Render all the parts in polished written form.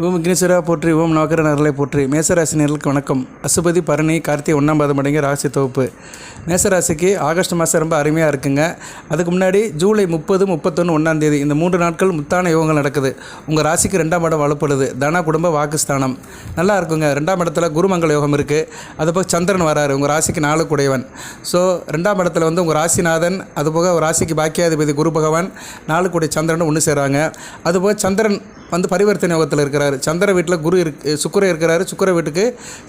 ஓம் விக்னேஸ்வரா போற்றி, ஓம் நவக்கிர நரலை போற்றி. மேசராசினியர்களுக்கு வணக்கம். அசுபதி பரணி கார்த்திகை 1ஆம் பாதம் அடங்கிய ராசி தொகுப்பு. மேசராசிக்கு ஆகஸ்ட் மாதம் ரொம்ப அருமையாக இருக்குங்க. அதுக்கு முன்னாடி ஜூலை 30, 31, 1ஆம் தேதி இந்த 3 நாட்கள் முத்தான யோகங்கள் நடக்குது. உங்கள் ராசிக்கு 2ஆம் இடம் வலுப்படுது. தன குடும்ப வாக்குஸ்தானம் நல்லா இருக்குங்க. 2ஆம் இடத்துல குருமங்கள யோகம் இருக்குது. அதுபோக சந்திரன் வராரு, உங்கள் ராசிக்கு 4 குடையவன். ஸோ 2ஆம் இடத்துல வந்து உங்கள் ராசிநாதன், அதுபோக ராசிக்கு பாக்கியாதிபதி குரு பகவான் 4 குடை சந்திரன் ஒன்று சேர்றாங்க. அதுபோக சந்திரன் வந்து பரிவர்த்தனை யோகத்தில் இருக்கிறாரு. சந்திர வீட்டில் குரு சுக்கிரன் இருக்கிறாரு. சுக்கிர வீட்டுக்கு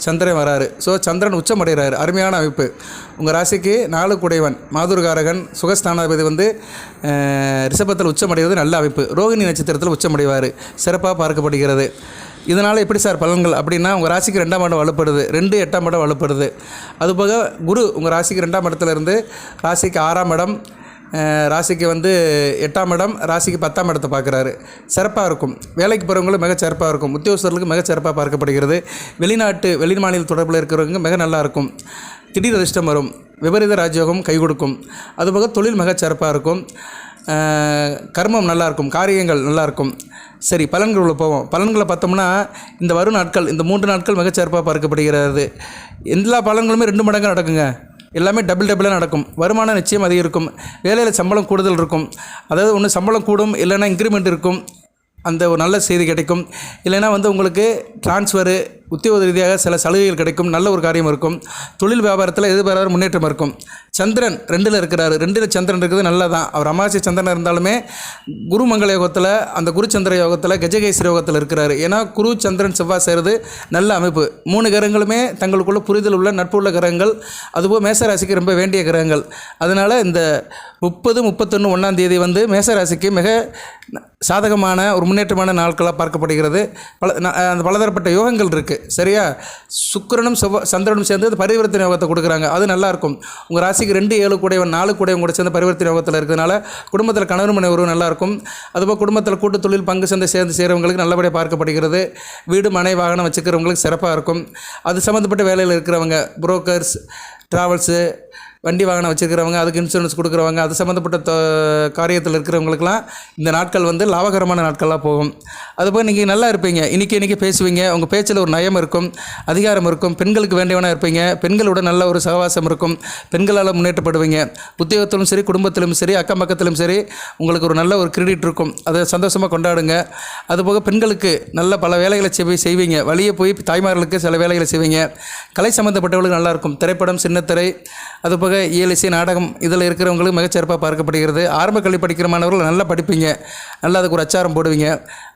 சந்திரன் வராரு. ஸோ சந்திரன் உச்சமடைகிறாரு. அருமையான அமைப்பு. உங்கள் ராசிக்கு 4 குடைவன் மாதுர்காரகன் சுகஸ்தானாதிபதி வந்து ரிஷபத்தில் உச்சமடைவது நல்ல அமைப்பு. ரோகிணி நட்சத்திரத்தில் உச்சமடைவார். சிறப்பாக பார்க்கப்படுகிறது. இதனால் எப்படி சார் பலன்கள் அப்படின்னா, உங்கள் ராசிக்கு 2ஆம் இடம் வலுப்படுது. 2, 8ஆம் இடம் வலுப்படுது. அதுபோக குரு உங்கள் ராசிக்கு 2ஆம் இடத்துலேருந்து ராசிக்கு 6ஆம் இடம், ராசிக்கு வந்து 8ஆம் இடம், ராசிக்கு 10ஆம் இடத்தை பார்க்குறாரு. சிறப்பாக இருக்கும். வேலைக்கு போகிறவங்களும் மிக சிறப்பாக இருக்கும். உத்தியோகஸ்தர்களுக்கு மிக சிறப்பாக பார்க்கப்படுகிறது. வெளி மாநில தொடர்பில் இருக்கிறவங்க மிக நல்லாயிருக்கும். திடீர் அதிர்ஷ்டம் வரும். விபரீத ராஜயோகம் கை கொடுக்கும். அதுபோக தொழில் மிக சிறப்பாக இருக்கும். கர்மம் நல்லாயிருக்கும். காரியங்கள் நல்லாயிருக்கும். சரி, பலன்கள் உள்ள போவோம். பலன்களை பார்த்தோம்னா, இந்த வரும் நாட்கள், இந்த 3 நாட்கள் மிகச்சிறப்பாக பார்க்கப்படுகிறது. எல்லா பலன்களுமே 2 மடங்கு நடக்குங்க. எல்லாமே டபுளாக நடக்கும். வருமானம் நிச்சயம் அதிகரிக்கும். வேலையில் சம்பளம் கூடுதல் இருக்கும். அதாவது ஒன்று சம்பளம் கூடும், இல்லைன்னா இன்க்ரிமெண்ட் இருக்கும். அந்த ஒரு நல்ல செய்தி கிடைக்கும். இல்லைன்னா வந்து உங்களுக்கு ட்ரான்ஸ்ஃபரு, உத்தியோக ரீதியாக சில சலுகைகள் கிடைக்கும். நல்ல ஒரு காரியம் இருக்கும். தொழில் வியாபாரத்தில் எதிர்பாராத முன்னேற்றம் இருக்கும். சந்திரன் 2ல் இருக்கிறாரு. 2ல் சந்திரன் இருக்கிறது நல்லதான். அவர் அமாவாசை சந்திரன் இருந்தாலுமே குருமங்கள யோகத்தில், அந்த குரு சந்திர யோகத்தில், கஜகேசரி யோகத்தில் இருக்கிறாரு. ஏன்னா குரு சந்திரன் செவ்வாய் சேருது நல்ல அமைப்பு. 3 கிரகங்களுமே தங்களுக்குள்ள புரிதல் உள்ள நட்புள்ள கிரகங்கள். அதுபோல் மேசராசிக்கு ரொம்ப வேண்டிய கிரகங்கள். அதனால் இந்த 30, 31, 1ஆம் தேதி வந்து மேசராசிக்கு மிக சாதகமான ஒரு முன்னேற்றமான நாட்களாக பார்க்கப்படுகிறது. பலதரப்பட்ட யோகங்கள் இருக்குது. சரியா? சுக்கிரனும் சந்திரனும் சேர்ந்து பரிவர்த்தனை யோகத்தை கொடுக்குறாங்க. அது நல்லாயிருக்கும். உங்கள் ராசிக்கு 2, 7 கூடையவன் 4 கூடையவன் கூட சேர்ந்து பரிவர்த்தனை யோகத்தில் இருக்கிறதுனால குடும்பத்தில் கணவன் மனைவி உறவு நல்லாயிருக்கும். அதுபோல் குடும்பத்தில் கூட்டு தொழில் பங்கு சந்தை சேர்ந்து செய்கிறவங்களுக்கு நல்லபடியாக பார்க்கப்படுகிறது. வீடு மனை வாகனம் வச்சுக்கிறவங்களுக்கு சிறப்பாக இருக்கும். அது சம்மந்தப்பட்ட வேலையில் இருக்கிறவங்க, புரோக்கர்ஸ், ட்ராவல்ஸு, வண்டி வாகனம் வச்சுருக்கிறவங்க, அதுக்கு இன்சூரன்ஸ் கொடுக்குறவங்க, அது சம்மந்தப்பட்ட காரியத்தில் இருக்கிறவங்களுக்கெல்லாம் இந்த நாட்கள் வந்து லாபகரமான நாட்களாக போகும். அதுபோல் நீங்கள் நல்லா இருப்பீங்க. இன்றைக்கி பேசுவீங்க. உங்கள் பேச்சில் ஒரு நயம் இருக்கும், அதிகாரம் இருக்கும். பெண்களுக்கு வேண்டியவனாக இருப்பீங்க. பெண்களோட நல்ல ஒரு சகவாசம் இருக்கும். பெண்களால் முன்னேற்றப்படுவீங்க. உத்தியோகத்திலும் சரி, குடும்பத்திலும் சரி, அக்கம் பக்கத்திலும் சரி, உங்களுக்கு ஒரு நல்ல ஒரு கிரெடிட் இருக்கும். அதை சந்தோஷமாக கொண்டாடுங்க. அதுபோக பெண்களுக்கு நல்ல பல வேலைகளை செய்வீங்க. வழியே போய் தாய்மார்களுக்கு சில வேலைகளை செய்வீங்க. கலை சம்மந்தப்பட்டவர்களுக்கு நல்லாயிருக்கும். திரைப்படம், சின்னத்திரை, அதுபோக இயலிசை, நாடகம் இதில் இருக்கிறவங்களுக்கு மிகச்சிறப்பாக பார்க்கப்படுகிறது. ஆரம்ப கல்வி படிக்கிற மாணவர்கள் நல்லா படிப்பீங்க. நல்லா அதுக்கு ஒரு அச்சாரம் போடுவீங்க.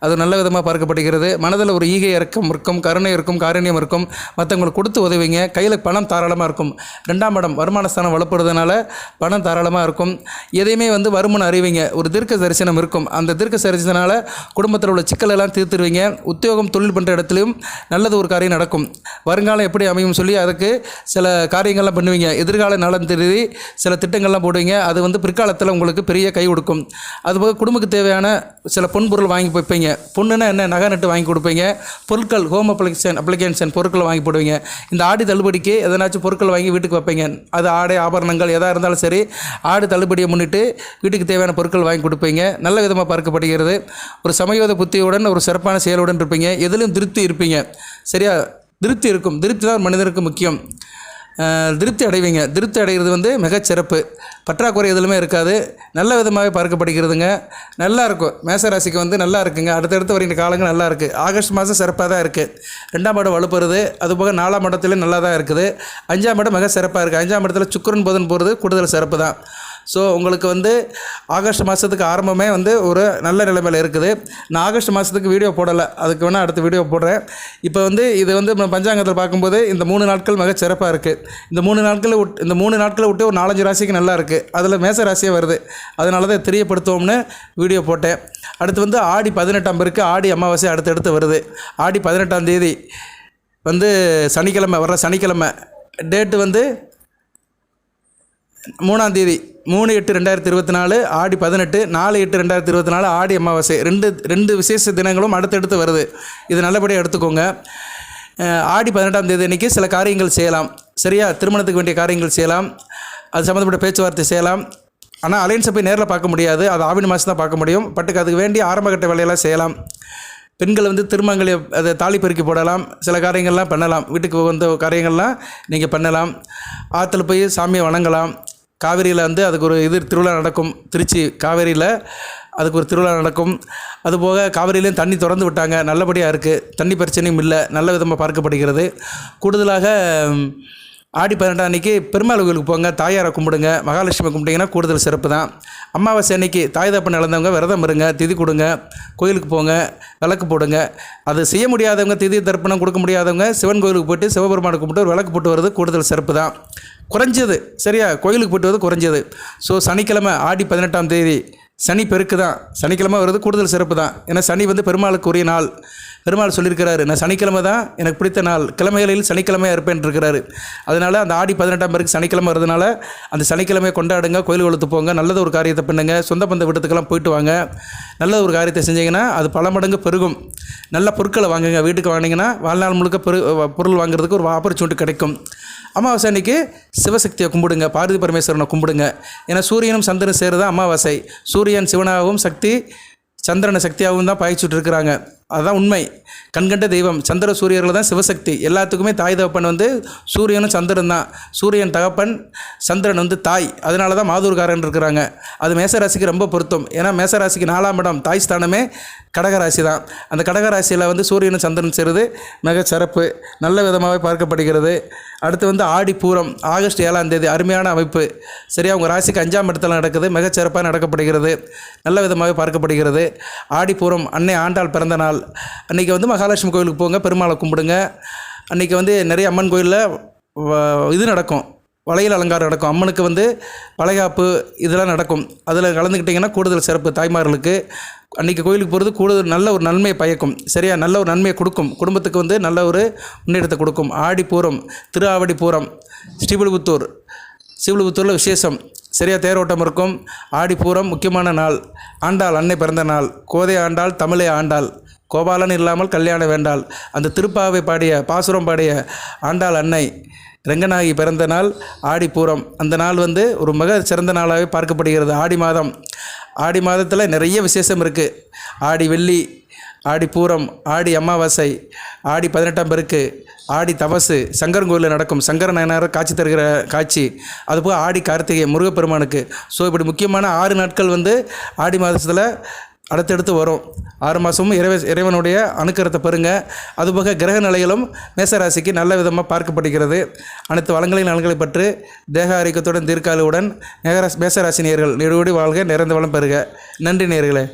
அது நல்ல விதமாக பார்க்கப்படுகிறது. மனதில் ஒரு ஈகை இறக்கம் இருக்கும், கருணை இருக்கும், காரணியம் இருக்கும். மற்றவங்களுக்கு கொடுத்து உதவிங்க. கையில் பணம் தாராளமாக இருக்கும். 2ஆம் இடம் வருமானஸ்தானம் வலுப்படுறதுனால பணம் தாராளமாக இருக்கும். எதையுமே வந்து வருமானம் அறிவிங்க. ஒரு தீர்க்க தரிசனம் இருக்கும். அந்த தீர்க்க தரிசனால குடும்பத்தில் உள்ள சிக்கலெல்லாம் தீர்த்துருவீங்க. உத்தியோகம் தொழில் பண்ணுற இடத்துலையும் நல்லது ஒரு காரியம் நடக்கும். வருங்காலம் எப்படி அமையும் சொல்லி அதுக்கு சில காரியங்கள்லாம் பண்ணுவீங்க. எதிர்கால நலன் தெரிவி சில திட்டங்கள்லாம் போடுவீங்க. அது வந்து பிற்காலத்தில் உங்களுக்கு பெரிய கை கொடுக்கும். அதுபோக குடும்பத்துக்கு தேவையான சில பொன்பொருள் வாங்கி வைப்பீங்க. பொண்ணுன்னா என்ன, நகை நட்டு வாங்கி கொடுப்பீங்க. பொருட்கள், ஹோம் அப்ளிகேஷன் பொருட்களை வாங்கி போடுவீங்க. இந்த ஆடி தள்ளுபடிக்கு எதனாச்சும் பொருட்கள் வாங்கி வீட்டுக்கு வைப்பீங்க. அது ஆடை ஆபரணங்கள் எதாக இருந்தாலும் சரி, ஆடு தள்ளுபடியை முன்னிட்டு வீட்டுக்கு தேவையான பொருட்கள் வாங்கி கொடுப்பீங்க. நல்ல விதமாக பார்க்கப்படுகிறது. ஒரு சமயோத புத்தியுடன், ஒரு சிறப்பான செயலுடன் இருப்பீங்க. எதிலும் திருப்தி இருப்பீங்க. சரியா? திருப்தி இருக்கும். திருப்தி தான் மனிதனுக்கு முக்கியம். திருப்தி அடைவீங்க. திருப்தி அடைகிறது வந்து மிகச்சிறப்பு. பற்றாக்குறை எதுலுமே இருக்காது. நல்ல விதமாகவே பார்க்கப்படுகிறதுங்க. நல்லா இருக்கும். மேசராசிக்கு வந்து நல்லா இருக்குங்க. அடுத்தடுத்து வருகின்ற காலங்கள் நல்லா இருக்குது. ஆகஸ்ட் மாதம் சிறப்பாக தான் இருக்குது. 2ஆம் இடம் வலுப்படுறது. அதுபோக 4ஆம் இடத்துலையும் நல்லா தான் இருக்குது. 5ஆம் இடம் மிக சிறப்பாக இருக்குது. 5ஆம் இடத்துல சுக்கிரன் புதன் போகிறது கூடுதல் சிறப்பு தான். ஸோ உங்களுக்கு வந்து ஆகஸ்ட் மாதத்துக்கு ஆரம்பமே வந்து ஒரு நல்ல நிலைமையில் இருக்குது. நான் ஆகஸ்ட் மாதத்துக்கு வீடியோ போடலை. அதுக்கு வேணால் அடுத்த வீடியோ போடுறேன். இப்போ வந்து இது வந்து பஞ்சாங்கத்தில் பார்க்கும்போது இந்த 3 நாட்கள் மிக சிறப்பாக இருக்குது. இந்த 3 நாட்களை விட்டு ஒரு 4-5 ராசிக்கு நல்லா இருக்குது. அதில் மேச ராசியே வருது. அதனால தான் தெரியப்படுத்துவோம்னு வீடியோ போட்டேன். அடுத்து வந்து ஆடி 18ஆம் இருக்குது. ஆடி அமாவாசை அடுத்தடுத்து வருது. ஆடி 18ஆம் தேதி வந்து சனிக்கிழமை, வர்ற சனிக்கிழமை. டேட்டு வந்து 3ஆம் தேதி 3/8/2024 ஆடி 18, 4/8/2024 ஆடி அமாவாசை. ரெண்டு விசேஷ தினங்களும் அடுத்தடுத்து வருது. இது நல்லபடியாக எடுத்துக்கோங்க. ஆடி 18ஆம் தேதி அன்றைக்கி சில காரியங்கள் செய்யலாம். சரியா? திருமணத்துக்கு வேண்டிய காரியங்கள் செய்யலாம். அது சம்மந்தப்பட்ட பேச்சுவார்த்தை செய்யலாம். ஆனால் அலைன்ஸை போய் நேரில் பார்க்க முடியாது. அது ஆவணி மாதம் தான் பார்க்க முடியும். பட்டுக்கு அதுக்கு வேண்டிய ஆரம்பகட்ட வேலையெல்லாம் செய்யலாம். பெண்கள் வந்து திருமங்கலிய அதை தாலி பெருக்கி போடலாம், சில காரியங்கள்லாம் பண்ணலாம். வீட்டுக்கு வந்த காரியங்கள்லாம் நீங்கள் பண்ணலாம். ஆற்றுல போய் சாமியை வணங்கலாம். காவேரியில் வந்து அதுக்கு ஒரு திருவிழா நடக்கும். திருச்சி காவேரியில் அதுக்கு ஒரு திருவிழா நடக்கும். அதுபோக காவிரியிலையும் தண்ணி திறந்து விட்டாங்க, நல்லபடியாக இருக்குது. தண்ணி பிரச்சனையும் இல்லை, நல்ல விதமாக பார்க்கப்படுகிறது. கூடுதலாக ஆடி 18 அன்றைக்கி பெருமாள் கோயிலுக்கு போங்க, தாயாரை கும்பிடுங்க. மகாலட்சுமி கும்பிட்டிங்கன்னா கூடுதல் சிறப்பு தான். அமாவாசை அன்னைக்கு தாய் தப்பன் இழந்தவங்க விரதம் இருங்க, திதி கொடுங்க, கோயிலுக்கு போங்க, விளக்கு போடுங்க. அது செய்ய முடியாதவங்க, திதி தர்ப்பணம் கொடுக்க முடியாதவங்க சிவன் கோயிலுக்கு போய்ட்டு சிவபெருமானை கும்பிட்டு ஒரு விளக்கு போட்டு வருது கூடுதல் சிறப்பு தான். குறைஞ்சது சரியா, கோயிலுக்கு போய்ட்டு வருது குறைஞ்சது. ஸோ சனிக்கிழமை ஆடி 18ஆம் தேதி சனி பெருக்கு தான், சனிக்கிழமை வருது கூடுதல் சிறப்பு தான். ஏன்னா சனி வந்து பெருமாளுக்கு உரிய நாள். பெருமாள் சொல்லியிருக்கிறாரு, நான் சனிக்கிழமை தான் எனக்கு பிடித்த நாள், கிழமைகளில் சனிக்கிழமையாக இருப்பேன் இருக்கிறாரு. அதனால் அந்த ஆடி 18ஆம் பேருக்கு சனிக்கிழமை வரதுனால அந்த சனிக்கிழமையை கொண்டாடுங்க, கோயில்களுக்கு போங்க, நல்லது ஒரு காரியத்தை பண்ணுங்க, சொந்த பந்த வீட்டுக்கெல்லாம் போயிட்டு வாங்க. நல்ல ஒரு காரியத்தை செஞ்சீங்கன்னா அது பல மடங்கு பெருகும். நல்ல பொருட்களை வாங்குங்க, வீட்டுக்கு வாங்கினீங்கன்னா வாழ்நாள் முழுக்க பொருள் வாங்குறதுக்கு ஒரு ஆப்பர்ச்சுனிட்டி கிடைக்கும். அமாவாசை அன்றைக்கி சிவசக்தியை கும்பிடுங்க, பார்வதி பரமேஸ்வரனை கும்பிடுங்க. ஏன்னா சூரியனும் சந்திரனும் சேருது அமாவாசை. சூரியன் சிவனாகவும் சக்தி சந்திரனை சக்தியாகவும் தான் பாய்ச்சிட்டு இருக்கிறாங்க. அதுதான் உண்மை. கண்கண்ட தெய்வம் சந்திர சூரியர்கள் தான் சிவசக்தி. எல்லாத்துக்குமே தாய் தகப்பன் வந்து சூரியனும் சந்திரன் தான். சூரியன் தகப்பன், சந்திரன் வந்து தாய். அதனால தான் மாதூர்காரன் இருக்கிறாங்க. அது மேசராசிக்கு ரொம்ப பொருத்தம். ஏன்னா மேசராசிக்கு 4ஆம் இடம் தாய் ஸ்தானமே கடகராசி தான். அந்த கடகராசியில் வந்து சூரியனும் சந்திரன் சேருது மிக சிறப்பு, நல்ல விதமாகவே பார்க்கப்படுகிறது. அடுத்து வந்து ஆடி பூரம் ஆகஸ்ட் 7ஆம் தேதி அருமையான அமைப்பு. சரியா, உங்கள் ராசிக்கு 5ஆம் இடத்துல நடக்குது, மிகச்சிறப்பாக நடக்கப்படுகிறது, நல்ல விதமாகவே பார்க்கப்படுகிறது. ஆடி பூரம் அன்னை ஆண்டாள் பிறந்த நாள். அன்றைக்கி வந்து மகாலட்சுமி கோயிலுக்கு போங்க, பெருமாளை கும்பிடுங்க. அன்றைக்கி வந்து நிறைய அம்மன் கோயிலில் இது நடக்கும், வளையல் அலங்காரம் நடக்கும். அம்மனுக்கு வந்து வளைகாப்பு இதெல்லாம் நடக்கும். அதில் கலந்துக்கிட்டிங்கன்னா கூடுதல் சிறப்பு. தாய்மார்களுக்கு அன்றைக்கி கோயிலுக்கு போகிறது கூடுதல் நல்ல ஒரு நன்மையை பயக்கும். சரியா, நல்ல ஒரு நன்மையை கொடுக்கும், குடும்பத்துக்கு வந்து நல்ல ஒரு முன்னேற்றத்தை கொடுக்கும். ஆடி பூரம், திரு ஆவடி பூரம், ஸ்ரீவில்லிபுத்தூரில் விசேஷம். சரியா, தேரோட்டம் இருக்கும். ஆடிப்பூரம் முக்கியமான நாள். ஆண்டாள் அன்னை பிறந்த நாள். கோதை ஆண்டாள் தமிழை ஆண்டாள், கோபாலன் இல்லாமல் கல்யாணம் வேண்டாள். அந்த திருப்பாவை பாடிய பாசுரம் பாடிய ஆண்டாள் அன்னை ரெங்கநாயகி பிறந்த நாள் ஆடிப்பூரம். அந்த நாள் வந்து ஒரு மிக சிறந்த நாளாகவே பார்க்கப்படுகிறது. ஆடி மாதம், ஆடி மாதத்தில் நிறைய விசேஷம் இருக்குது. ஆடி வெள்ளி, ஆடி பூரம், ஆடி அமாவாசை, ஆடி 18ஆம் பெருக்கு, ஆடி தபசு சங்கரன் கோயிலில் நடக்கும். சங்கர நாயனார் காட்சி தருகிற காட்சி. அதுபோல் ஆடி கார்த்திகை முருகப்பெருமானுக்கு. ஸோ இப்படி முக்கியமான 6 நாட்கள் வந்து ஆடி மாதத்தில் அடுத்தடுத்து வரும். 6 மாதமும் இறைவனுடைய அனுக்கிரத்தை பெறுங்க. அதுபோக கிரக நிலைகளும் மேசராசிக்கு நல்ல விதமாக பார்க்கப்படுகிறது. அனைத்து வளங்களையும் நலன்களை பற்றி தேக ஆரோக்கியத்துடன் தீர்க்காலுடன் மேசராசி நேயர்கள் நெடுவடி வாழ்க, நிறைந்த வளம் பெறுக. நன்றி நேயர்களே.